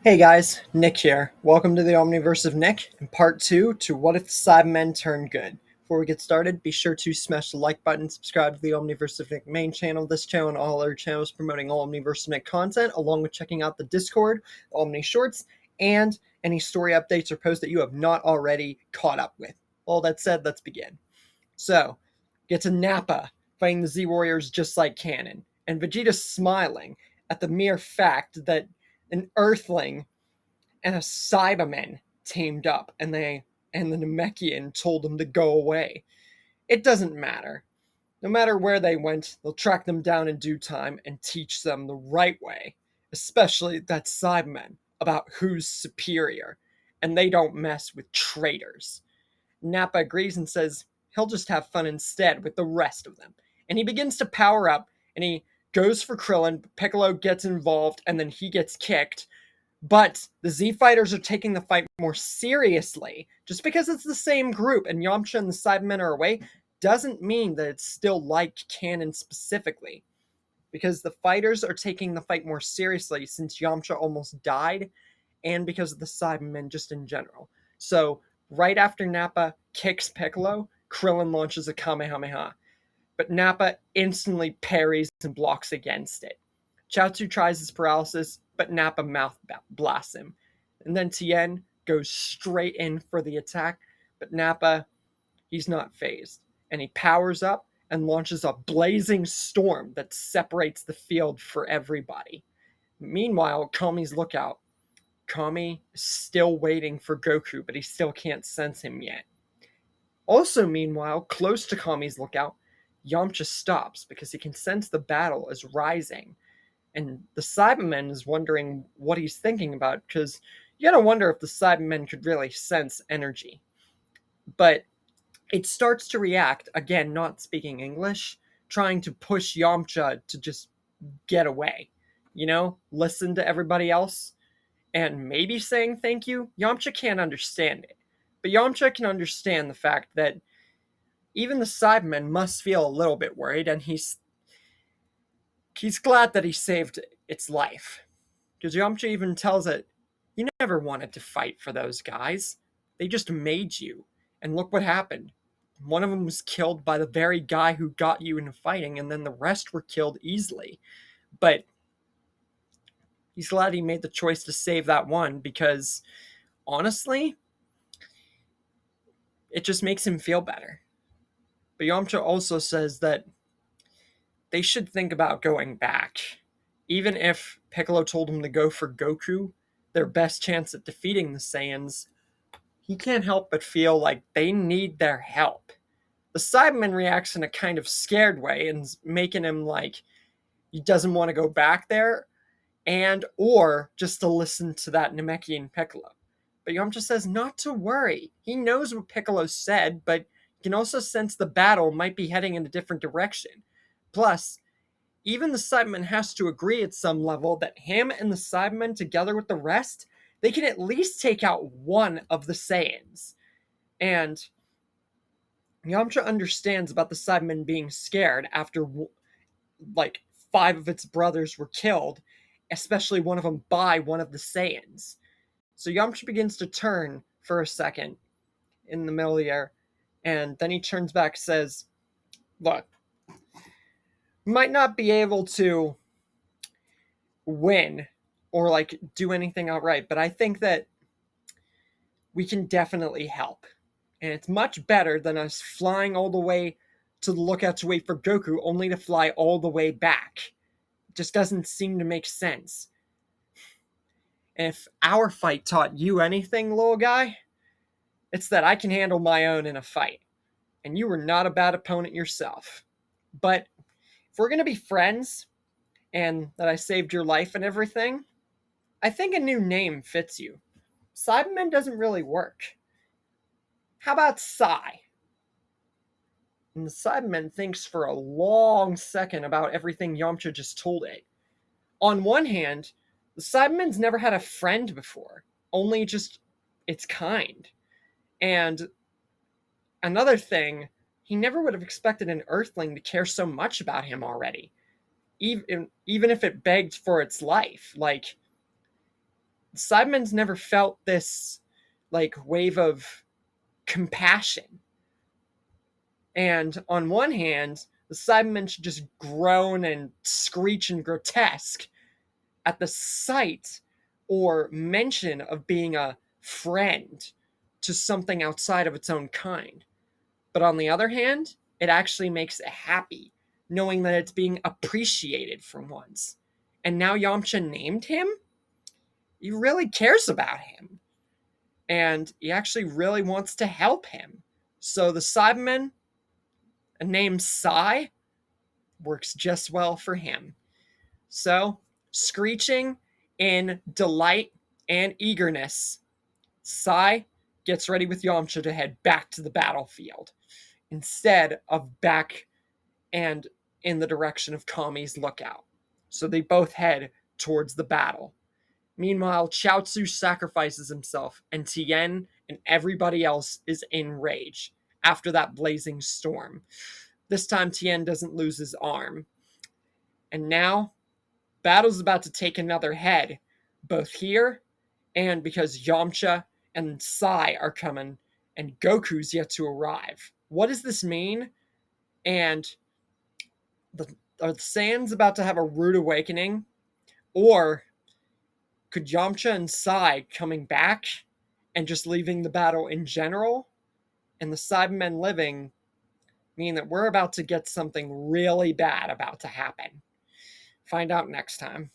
Hey guys, Nick here. Welcome to the Omniverse of Nick and part 2 to What If the Saibamen Turn Good. Before we get started, be sure to smash the like button, subscribe to the Omniverse of Nick main channel, this channel, and all other channels promoting all Omniverse of Nick content, along with checking out the Discord, Omni Shorts, and any story updates or posts that you have not already caught up with. All that said, let's begin. So, get to Nappa fighting the Z Warriors just like canon, and Vegeta smiling at the mere fact that an Earthling and a Saibamen teamed up, and the Namekian told them to go away. It doesn't matter. No matter where they went, they'll track them down in due time and teach them the right way, especially that Saibamen, about who's superior, and they don't mess with traitors. Nappa agrees and says he'll just have fun instead with the rest of them. And he begins to power up, and he goes for Krillin, but Piccolo gets involved, and then he gets kicked. But the Z Fighters are taking the fight more seriously. Just because it's the same group and Yamcha and the Saibamen are away doesn't mean that it's still like canon specifically. Because the fighters are taking the fight more seriously since Yamcha almost died, and because of the Saibamen just in general. So, right after Nappa kicks Piccolo, Krillin launches a Kamehameha. But Nappa instantly parries and blocks against it. Chaozu tries his paralysis, but Nappa mouth blasts him. And then Tien goes straight in for the attack, but Nappa, he's not phased. And he powers up and launches a blazing storm that separates the field for everybody. Meanwhile, Kami's lookout. Kami is still waiting for Goku, but he still can't sense him yet. Also, meanwhile, close to Kami's lookout, Yamcha stops because he can sense the battle is rising. And the Saibamen is wondering what he's thinking about, because you gotta wonder if the Saibamen could really sense energy. But it starts to react, again, not speaking English, trying to push Yamcha to just get away. Listen to everybody else, and maybe saying thank you. Yamcha can't understand it. But Yamcha can understand the fact that even the Saibamen must feel a little bit worried, and he's glad that he saved its life. Because Yamcha even tells it, you never wanted to fight for those guys. They just made you. And look what happened. One of them was killed by the very guy who got you into fighting, and then the rest were killed easily. But he's glad he made the choice to save that one because, honestly, it just makes him feel better. But Yamcha also says that they should think about going back. Even if Piccolo told him to go for Goku, their best chance at defeating the Saiyans, he can't help but feel like they need their help. The Saibaman reacts in a kind of scared way and making him like he doesn't want to go back there, and or just to listen to that Namekian Piccolo. But Yamcha says not to worry. He knows what Piccolo said, but he can also sense the battle might be heading in a different direction. Plus, even the Saibaman has to agree at some level that him and the Saibaman, together with the rest, they can at least take out one of the Saiyans. And Yamcha understands about the Saibaman being scared after, like, 5 of its brothers were killed, especially one of them by one of the Saiyans. So Yamcha begins to turn for a second in the middle of the air, and then he turns back and says, look, might not be able to win or like do anything outright, but I think that we can definitely help. And it's much better than us flying all the way to the lookout to wait for Goku only to fly all the way back. It just doesn't seem to make sense. And if our fight taught you anything, little guy, it's that I can handle my own in a fight. And you were not a bad opponent yourself. But if we're going to be friends, and that I saved your life and everything, I think a new name fits you. Saibaman doesn't really work. How about Sai? And the Saibaman thinks for a long second about everything Yamcha just told it. On one hand, the Saibaman's never had a friend before, only just its kind. And another thing, he never would have expected an Earthling to care so much about him already. Even if it begged for its life. Like, Saibamen's never felt this like wave of compassion. And on one hand, the Saibamen should just groan and screech and grotesque at the sight or mention of being a friend to something outside of its own kind. But on the other hand, it actually makes it happy, knowing that it's being appreciated for once. And now Yamcha named him? He really cares about him. And he actually really wants to help him. So the Saibaman, named Sai, works just well for him. So, screeching in delight and eagerness, Sai gets ready with Yamcha to head back to the battlefield instead of back and in the direction of Kami's lookout. So they both head towards the battle. Meanwhile, Chaozu sacrifices himself, and Tien and everybody else is in rage after that blazing storm. This time, Tien doesn't lose his arm. And now, battle's about to take another head, both here and because Yamcha and Sai are coming, and Goku's yet to arrive. What does this mean? And are the Saiyans about to have a rude awakening? Or could Yamcha and Sai coming back and just leaving the battle in general and the Saibamen living mean that we're about to get something really bad about to happen? Find out next time.